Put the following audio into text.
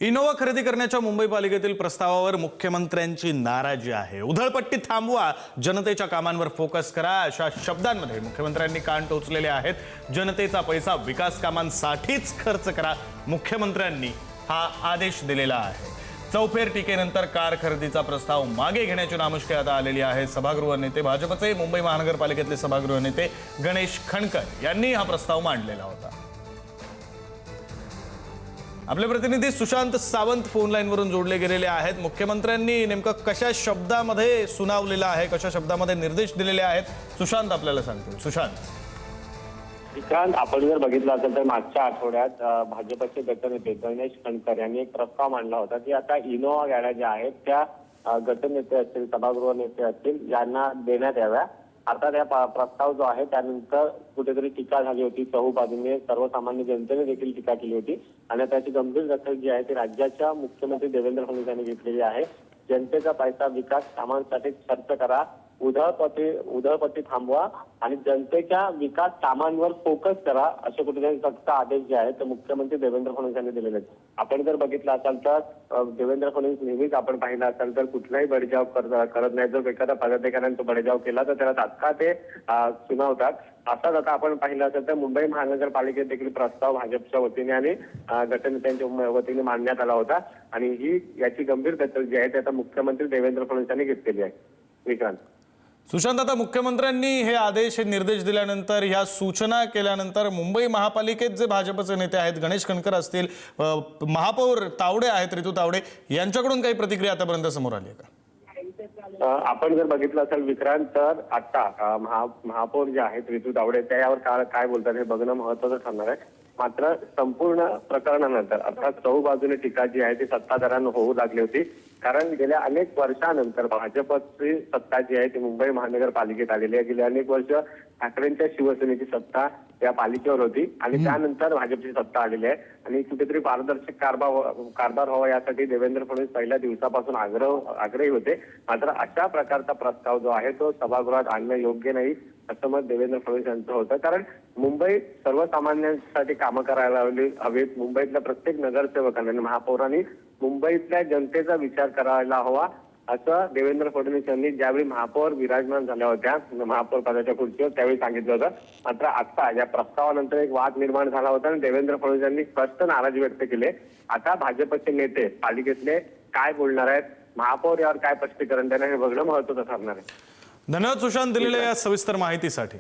Innova खरेदी करण्याच्या मुंबई पालिकेतील प्रस्तावावर मुख्यमंत्र्यांची नाराजी आहे। उधळपट्टी थांबवा, जनतेच्या कामांवर फोकस करा अशा शब्दांमध्ये मुख्यमंत्र्यांनी कान टोचलेले आहेत। जनतेचा पैसा विकास कामांसाठीच खर्च करा, मुख्यमंत्र्यांनी हा आदेश दिलेला आहे। चौफेर टीकेनंतर कार खरेदीचा प्रस्ताव मागे घेण्याची नामुष्की आता आलेली आहे। सभागृह नेते भाजपचे मुंबई महानगरपालिकेतले सभागृह नेते गणेश खणकर यांनी हा प्रस्ताव मांडलेला होता। आपले प्रतिनिधी सुशांत सावंत फोन लाईन वरून जोडले गेलेले आहेत। मुख्यमंत्र्यांनी नेमका कशा शब्दामध्ये सुनावलेला आहे, कशा शब्दामध्ये निर्देश दिलेले आहेत, सुशांत आपल्याला सांगतील। सुशांत, विक्रांत, आपण जर बघितलं असेल तर मागच्या आठवड्यात भाजपचे गटनेते गणेश खणकर यांनी एक प्रस्ताव मांडला होता की आता इनोवा गाड्या ज्या आहेत त्या गटनेते असतील, सभागृह नेते असतील यांना देण्यात याव्या। आता त्या प्रस्ताव जो आहे त्यानंतर कुठेतरी टीका झाली होती, चहूबाजूने सर्वसामान्य जनतेने देखील टीका केली होती आणि त्याची गंभीर दखल जी आहे ती राज्याच्या मुख्यमंत्री देवेंद्र फडणवीस यांनी घेतलेली आहे। जनतेचा पैसा विकास कामांसाठी खर्च करा, उधळपट्टी थांबवा आणि जनतेच्या विकास कामांवर फोकस करा असे कुठेतरी सक्त आदेश जे आहेत ते मुख्यमंत्री देवेंद्र फडणवीस यांनी दिलेले आहेत। आपण जर बघितलं असाल तर देवेंद्र फडणवीस नेहमीच आपण पाहिलं असाल तर कुठलाही बडजाव करत नाही। जर एखाद्या पदाधिकाऱ्यांचा बडजाव केला तर त्याला तात्काळ ते सुनावतात। असाच आता आपण पाहिलं असेल तर मुंबई महानगरपालिकेत देखील प्रस्ताव भाजपच्या वतीने आणि गटनेत्यांच्या वतीने मांडण्यात आला होता आणि याची गंभीर दखल जी आहे ते आता मुख्यमंत्री देवेंद्र फडणवीस यांनी घेतलेली आहे। विक्रांत, सुशांत, आता मुख्यमंत्र्यांनी हे आदेश, हे निर्देश दिल्यानंतर, ह्या सूचना केल्यानंतर मुंबई महापालिकेत जे भाजपचे नेते आहेत, गणेश खणकर असतील, महापौर तावडे आहेत, ऋतू तावडे, यांच्याकडून काही प्रतिक्रिया आतापर्यंत समोर आली आहे का? आपण जर बघितलं असेल विक्रांत तर आता महापौर जे आहेत ऋतू तावडे त्या यावर काय बोलतात हे बघणं महत्वाचं ठरणार आहे। मात्र संपूर्ण प्रकरणानंतर अर्थात चहू बाजूने टीका जी आहे ती सत्ताधाऱ्यांना होऊ लागली होती, कारण गेल्या अनेक वर्षानंतर भाजपची सत्ता जी आहे ती मुंबई महानगरपालिकेत आलेली आहे। गेल्या अनेक वर्ष ठाकरेंच्या शिवसेनेची सत्ता या पालिकेवर होती आणि त्यानंतर भाजपची सत्ता आलेली आहे आणि कुठेतरी पारदर्शक कारभार व्हावा यासाठी देवेंद्र फडणवीस पहिल्या दिवसापासून आग्रही होते। मात्र अशा प्रकारचा प्रस्ताव जो आहे तो सभागृहात आणणं योग्य नाही असं मत देवेंद्र फडणवीस यांचं होतं, कारण मुंबई सर्वसामान्यांसाठी कामं करायला हवीत। मुंबईतल्या प्रत्येक नगरसेवकांनी आणि महापौरांनी मुंबईतल्या जनतेचा विचार करायला हवा असं देवेंद्र फडणवीस यांनी ज्यावेळी महापौर विराजमान झाल्या होत्या महापौर पदाच्या खुर्चीवर त्यावेळी सांगितलं होतं। मात्र आता या प्रस्तावानंतर एक वाद निर्माण झाला होता आणि देवेंद्र फडणवीस यांनी स्पष्ट नाराजी व्यक्त केली। आता भाजपचे नेते पालिकेतले काय बोलणार आहेत, महापौर यावर काय स्पष्टीकरण देणार हे बघणं महत्वाचं ठरणार आहे। धन्यवाद सुशांत, दिलेल्या या सविस्तर माहितीसाठी।